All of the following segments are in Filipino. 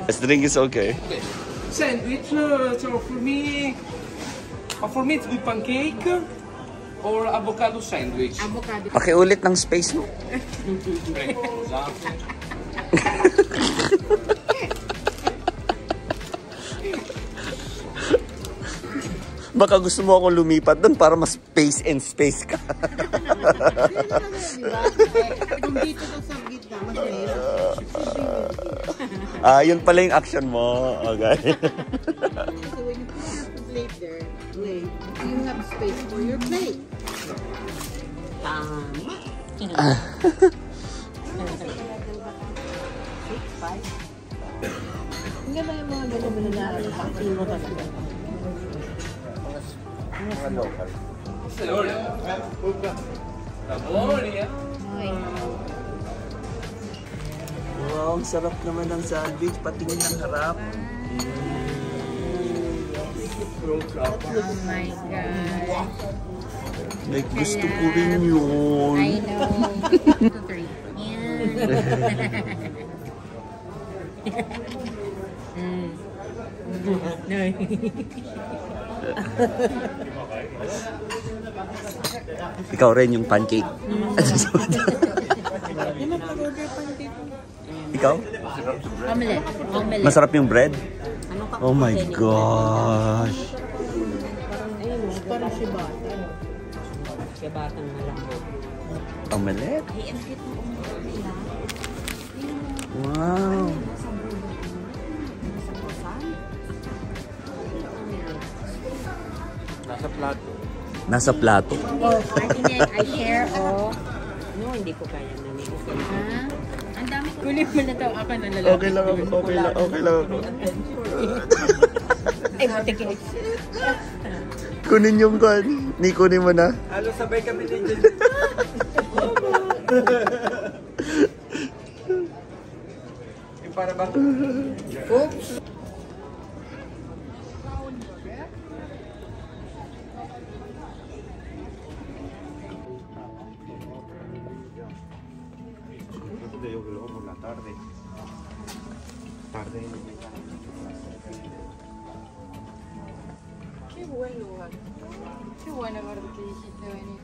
This drink is okay. Okay. Sandwich, so for me it's good pancake or avocado sandwich. Avocado. Pakiulit ng space mo. Baka gusto mo akong lumipat doon para mas space and space ka. Kung dito sa gitna, mas mahirap. Yun pala yung action mo. Okay. So when you put your plate there, wait, you have space for your plate. Tama. 6, 5. Hindi ba yung mga ganun na pang-ino talaga? Mga local. Gloria. Wow, ang sarap naman ng sandwich. Patingin ng harap. Oh my God. Like, gusto ko rin yun. I know. 2, 3. Ikaw rin yung pancake. Ikaw? Omelette. Omelette. Masarap yung bread? Oh my gosh. Parang si Bata. Si Batang malambot. Omelette? Ay, ang cute ng omelette nila. Wow. Nasa plato. Nasa plato? Oh, I share, oh. No, hindi ko kaya na nito. Ha? Ang dami ko. Kunin mo na daw ako na lalaki. Okay lang ako. Okay lang ako. Ay, matikis. Kunin yung kan. Ni kunin mo na. Alo, sabay kami din dyan. Yung para ba? Oops. Yo creo por la tarde. Qué buen lugar. Qué buena parte que dijiste venir.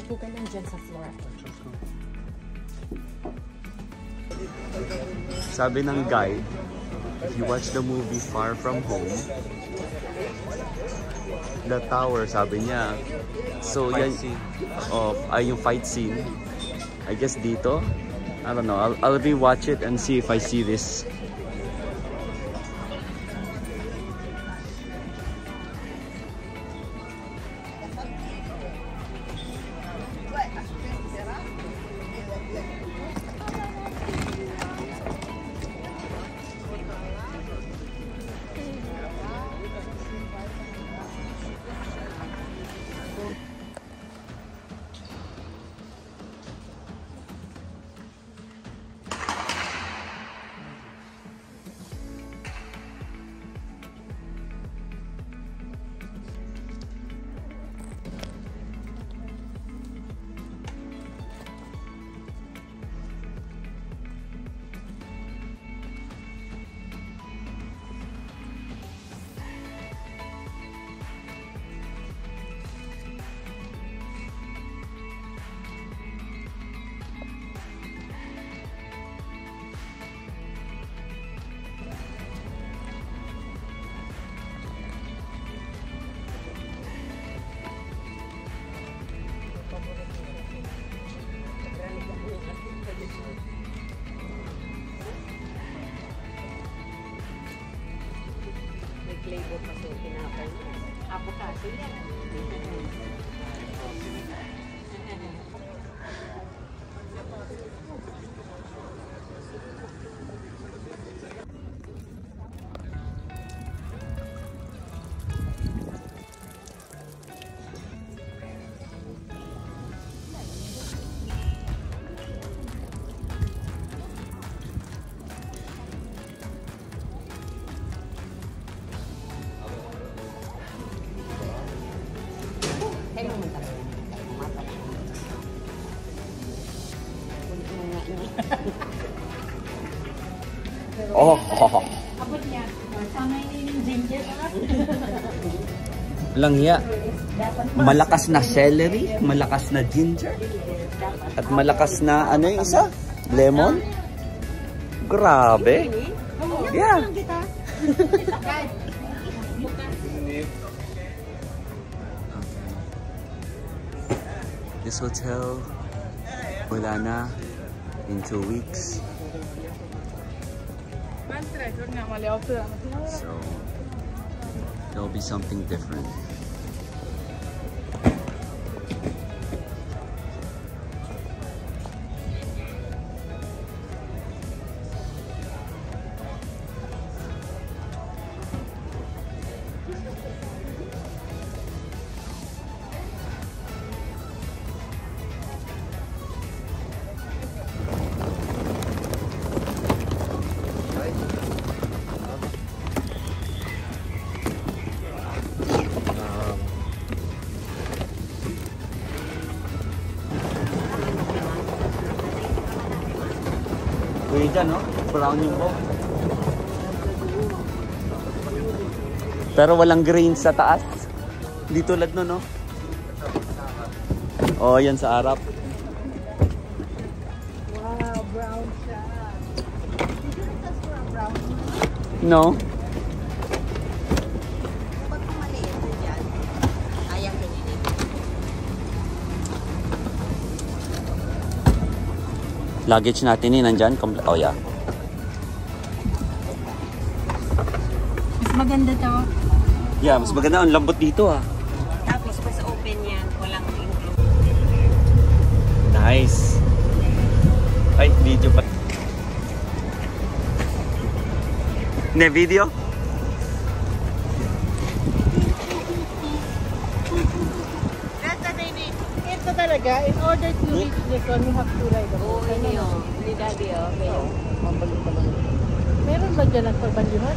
Upo ka lang dyan sa floor. Sabi ng guide, if you watch the movie Far From Home, the tower, sabi niya. So, yan, ay yung fight scene. I guess dito. I don't know. I'll rewatch it and see if I see this. Flavor kasi tinapay mo. Avocado yan. Oh. Abot niya. Sanay niya yung ginger. Lang ya. Malakas na celery, malakas na ginger, at malakas na ano yung isa? Lemon. Grabe. Yeah. This hotel, wala na in 2 weeks. So, there'll be something different. Kuya dyan, no? Brown yung boat. Pero walang green sa taas. Di tulad no, no? Oh, yan sa harap. Wow, brown siya. No? Pag maliit na dyan, ayaw ganyan. Luggage natin eh, nandyan. Oh, yeah. Mas maganda to. Yeah, mas maganda. Ang lambot dito, ah. Tapos mas open yan. Walang include. Nice. Ay, video pa. Ne, video? Ito talaga, in order to reach this one, you have to ride a boat. Ano yun? Hindi daddy, meron. Meron ba dyan ang pagbandyuhan?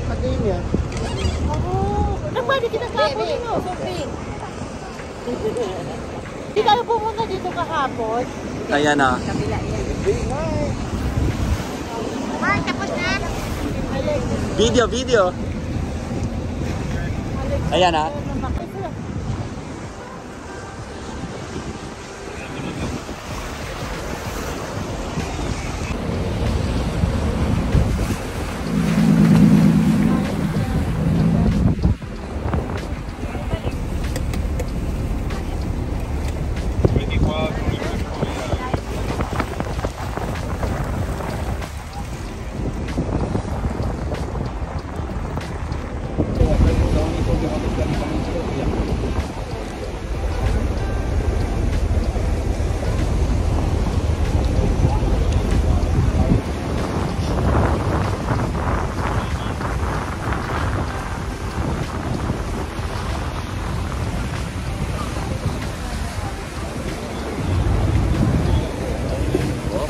Pag-iin yan. Oo. Nagpwede kita kahapon nyo. Hindi tayo pumunta dito kahapon. Ayan, ah. Kabila yan. Mark, tapos na. Video, video. Ayan, ah.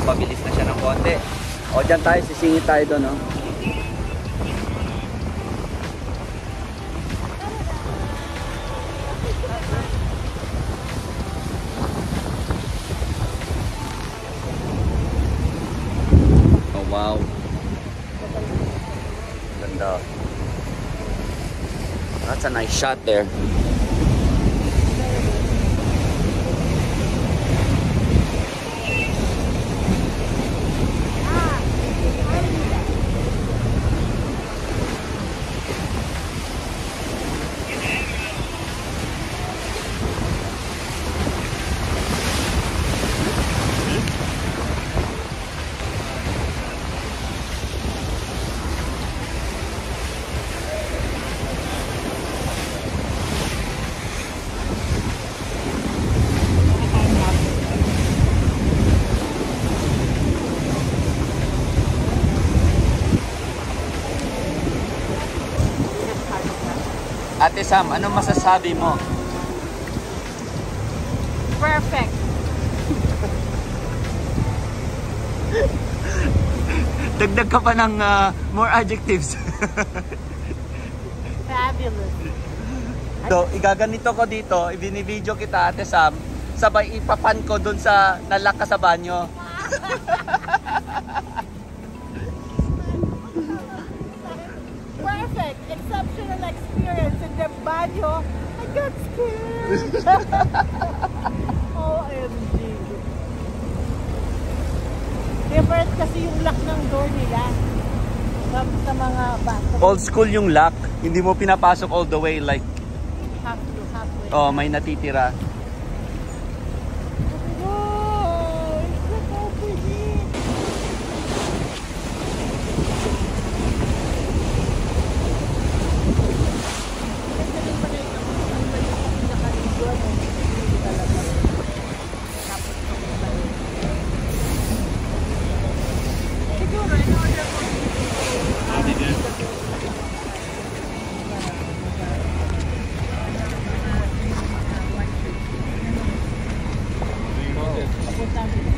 Pabilis na siya ng konti. O, dyan tayo, sisingit tayo doon, no? Oh, wow. Ganda. That's a nice shot there. Ate Sam, anong masasabi mo? Perfect. Dagdag ka pa ng more adjectives. Fabulous. So, igaganito ko dito, ibinibideo kita, Ate Sam, sabay ipapan ko dun sa nalak ka sa banyo. exceptional experience in the banyo. I got scared. OMG. Different kasi yung lock ng door nila sa mga bathroom. Old school yung lock. Hindi mo pinapasok all the way like Halfway. oh, may natitira.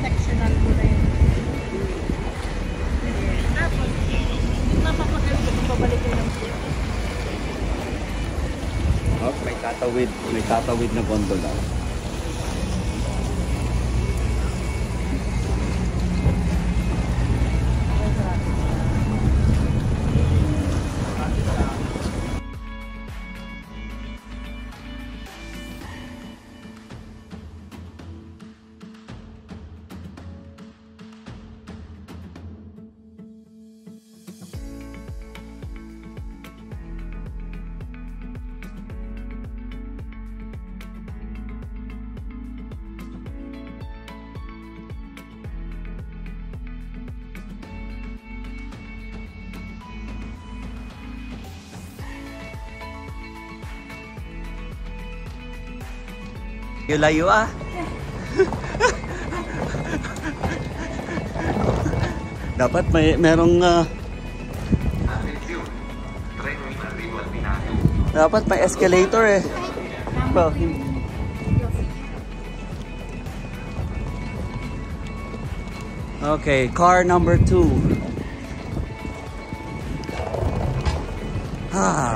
Sectional mo na yun. Tapos, hindi mapapagano kung pabalik yun ng Oh, may tatawid na gondola. Layo ah. Dapat merong dapat may escalator eh. Well, okay, car number 2.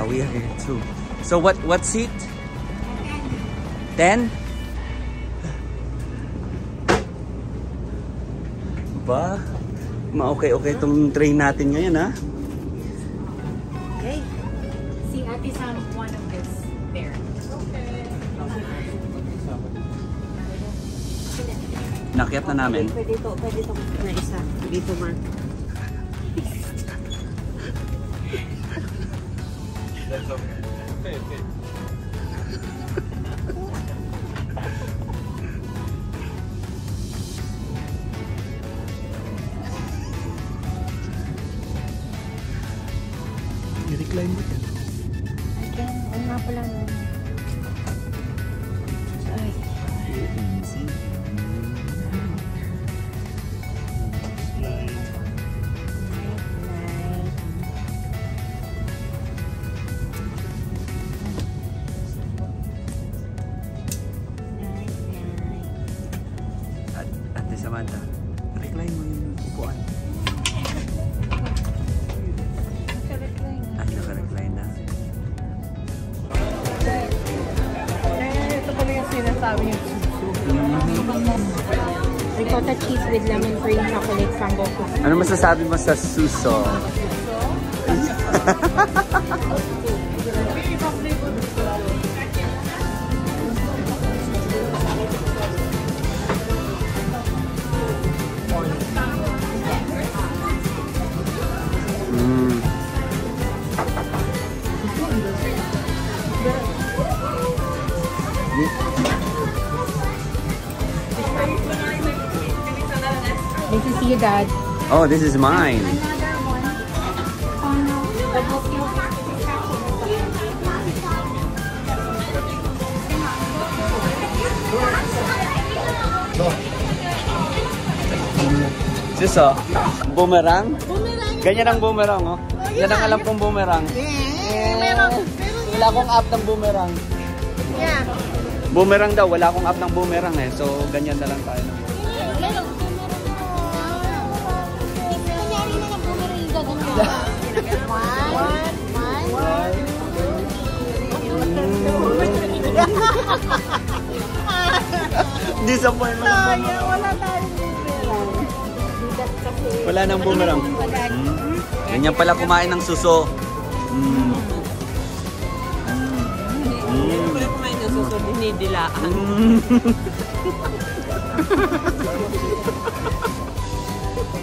We are here too. So what seat? 10? Ba? Okay itong train natin ngayon ha. Okay. See, Ate Sam, one of this there. Nakyat na namin. Pwede to na isa. Dito, Mark. That's okay. Okay. I-recline mo yan. Again, ano nga pala no? Ay. Easy. Ate Samantha, recline mo yung upuan. Ay, naka-recline na. ito pala yung sinasabi yung susu. Ricotta cheese with lemon cream chocolate crumble cookie. Ano masasabi mo sa suso? This is you, Dad. Oh, this is mine. Another one. Suso, boomerang? Ganyan ang boomerang, oh. Yan ang alam kong boomerang. Wala akong app ng boomerang. Yeah. Boomerang daw, wala akong app ng boomerang eh. So, ganyan na lang tayo. Disappointment. Wala tayong boomerang. Wala nang boomerang. Ganyan pala kumain ng suso. ko dinidilaan.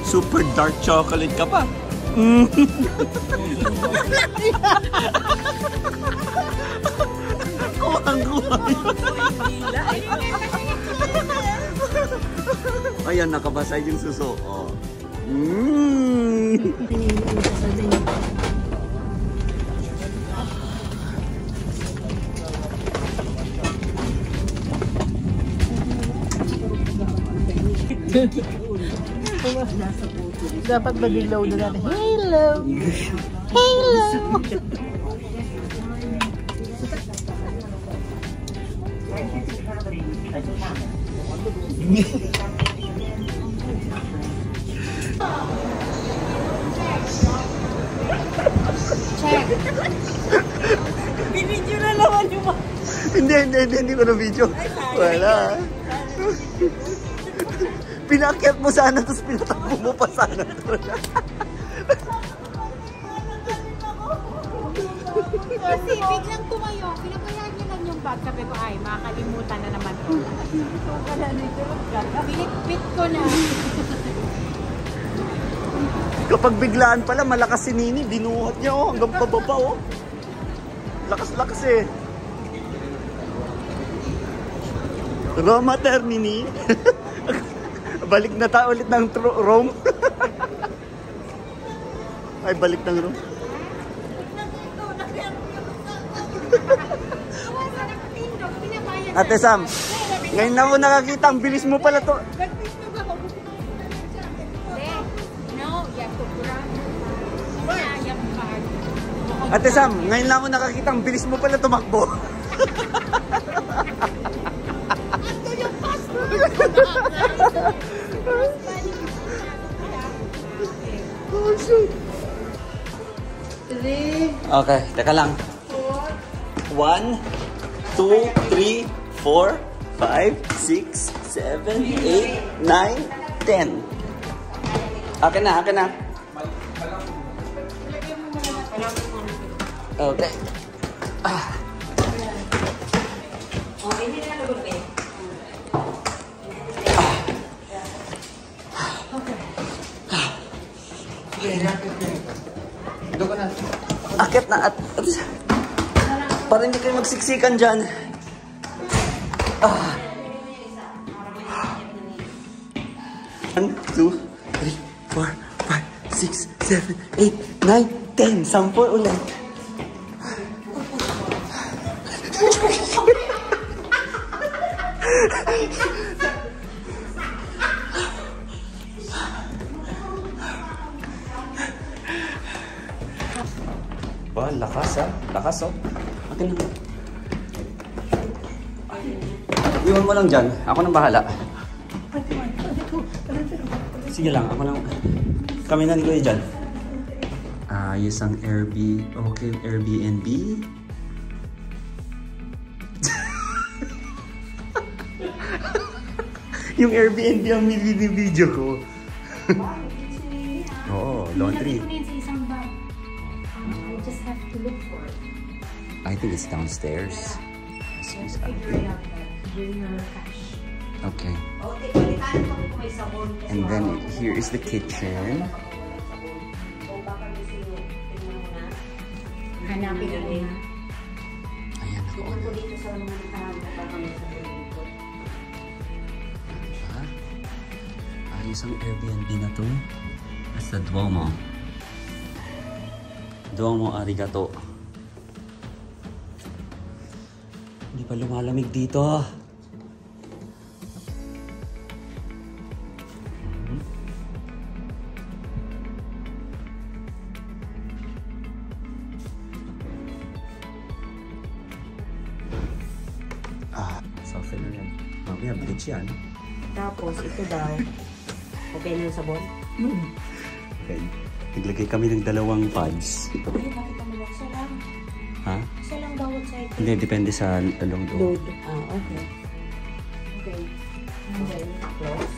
Super dark chocolate ka pa. Kuhang-kuha. Ayan, nakabasa yung suso. Oh. Dapat madilaw na natin. Hello! Hello! Check. Binidyo na naman yung mga... Hindi ko na video. Wala. Pinakyat mo sana, tapos pinatakbo mo pa sana. Kasi biglang tumayo, pinabayaan niya lang yung bag. Sabi ko, ay, makakalimutan na naman ko. Pinipit ko na. Kapag biglaan pala, malakas si Nini. Binuhat niya hanggang pababa oh. Lakas-lakas eh. Roma Termini. Balik na tayo ulit ng Rome. Ay, balik ng Rome. Ate Sam, ngayon na mo nakakita, ang bilis mo pala to. Ate Sam, ngayon lang ako nakakita, ang bilis mo pala tumakbo. Okay, teka lang. 1, 2, 3, 4, 5, 6, 7, 8, 9, 10. Akin na, akin na. Okay. Akit na at para hindi kayo magsiksikan dyan. 1, 2, 3, 4, 5, 6, 7, 8, 9, 10. Sampol ulit. Wah, lakas ah. Lakas oh. Akin na. Iwan mo lang dyan. Ako nang bahala. Sige lang. Ako nang... Kami na ni Kuya dyan. Ayos ang Airbnb. Okay, Airbnb. Yung Airbnb ang video ko. Oo, laundry. Have to look for it. I think it's downstairs. Just figure it out, bring your cash. Okay. And then here is the kitchen. Hanapin na din. Ayan ako. Ayos ang Airbnb na to. Basta Duomo. Duomo arigato. Hindi pa lumalamig dito. Softener yan. Mamaya bleach yan. Tapos ito daw. Okay na yung sabon? Okay. Naglagay kami ng dalawang pads. Ay, nakita mo lang. Isa lang. Ha? Isa lang bawat side. Hindi, depende sa long Load. Okay. Okay. And then, close.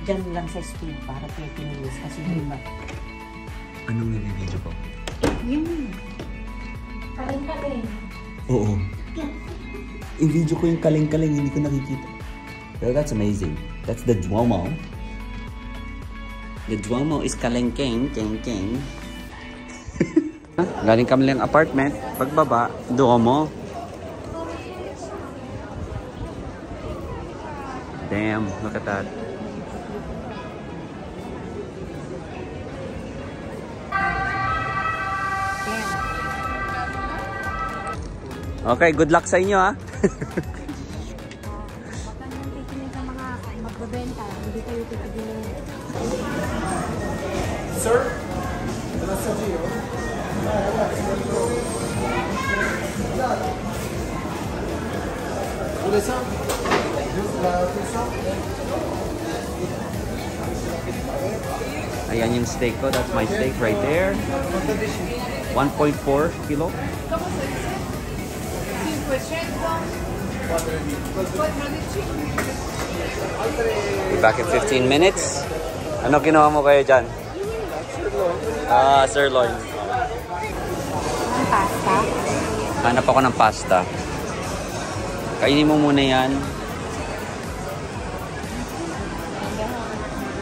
Diyan lang sa speed para 30 minutes kasi hindi ba? Anong nilibidyo ko? Yung. Parin. Oo. Yeah. i-video ko yung kaleng-kaleng, hindi ko nakikita. Pero that's amazing. That's the Duomo. The Duomo is kalengkeng, keng-keng. Galing kami lang apartment. Pagbaba, Duomo. Damn, look at that. Okay, good luck sa inyo ha. Baka nang titignan sa mga magbebenta, hindi kayo titignan. Sir? Nasa Gio? Ayan yung steak ko. That's my steak right there. 1.4 kilo. Be back in 15 minutes. Ano kinuha mo kayo dyan? Sirloin. Ang pasta. Hanap ako ng pasta. Kainin mo muna yan.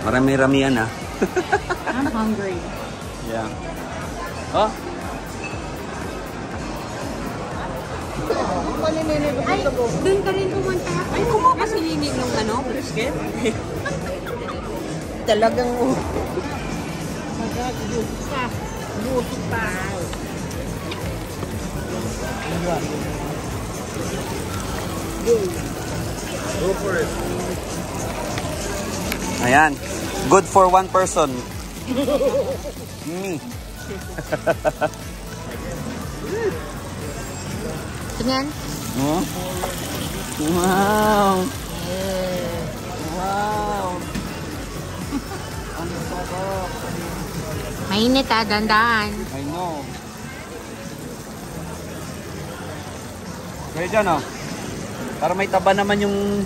Marami-rami yan ah. I'm hungry. Yeah. Oh? Ay, doon ka rin pumunta. Ay, kumuha ka si Lini nung ano, brisket. Talagang Buti pa. Go for it. Ayan. Good for one person. Me. Tingnan. Oh? Wow. Wow. Ano sarap. Mainit ah, dandan. I know. Kaya dyan oh. Para may taba naman yung...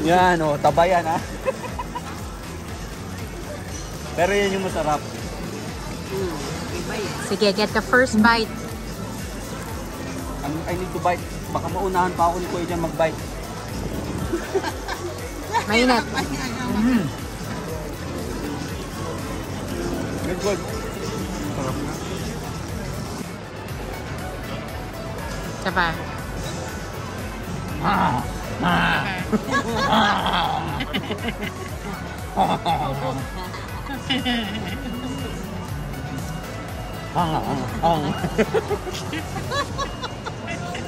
Yan oh, taba yan ah. Pero yan yung masarap. Sige, get the first bite. I need to bite. Baka maunahan pa ako ni Kuya dyan mag-bite. Mainit. Good, good. Sarap na. Saba.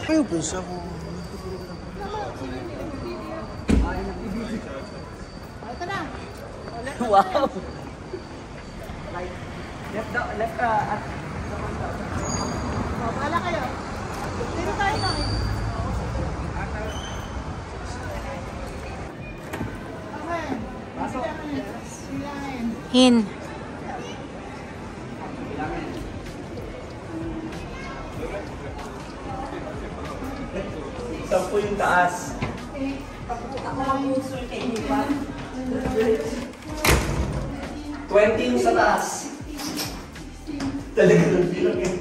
Ayaw po siya ko. Wow! Left at... Bahala kayo. Dito tayo na. Hin. Sampu yung taas. 20 yung sa taas. Talaga nang bilang eh.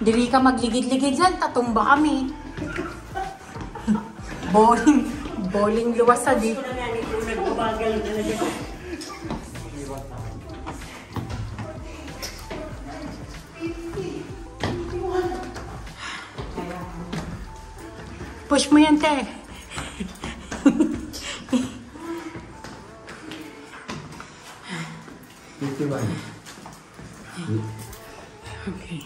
Dili ka magligid-ligid dyan, tatumba kami. Bowling luwasad eh. Push mo yan, te. Okay.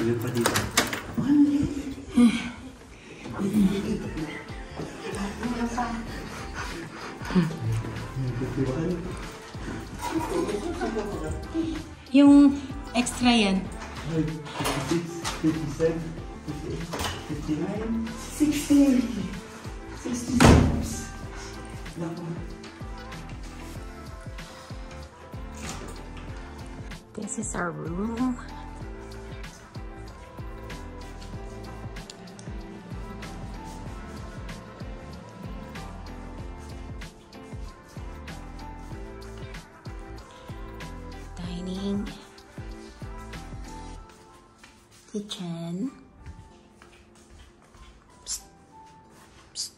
Ilan pa dito? Yung extra yan. 56, 57, 58, 59, 60, 66. This is our room. Dining. Kitchen. Psst. Psst.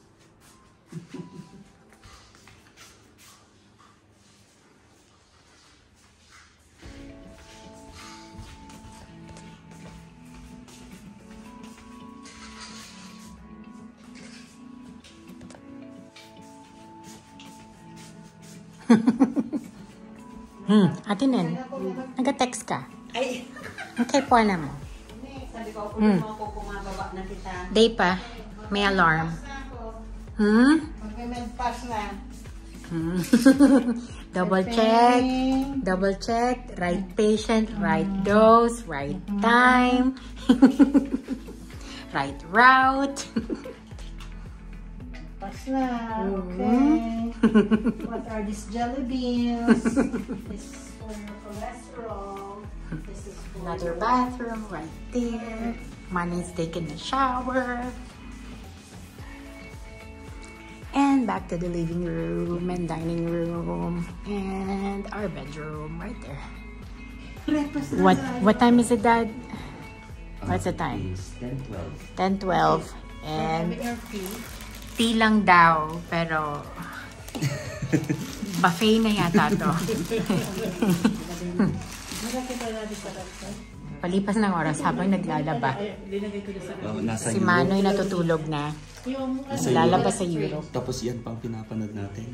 Ate Nen, nag-text ka? Ay, Okay po na mo. sabi ko, ako naman ako kumababa na kita. Day pa, may alarm. Mag-med-pass na. Double check. Double check. Right patient, right dose, right time. Right route. Pass na. Okay. What are these jelly beans? This is for your cholesterol. This is for Another bathroom right there. Manny's taking a shower. And back to the living room and dining room and our bedroom right there. What time is it, Dad? What's the time? It's 10:12. 10:12. And tea lang daw, pero buffet na yata to. Palipas ng oras habang naglalaba. Si Manoy natutulog na. Naglalaba sa Europe. Tapos yan pang pinapanood natin.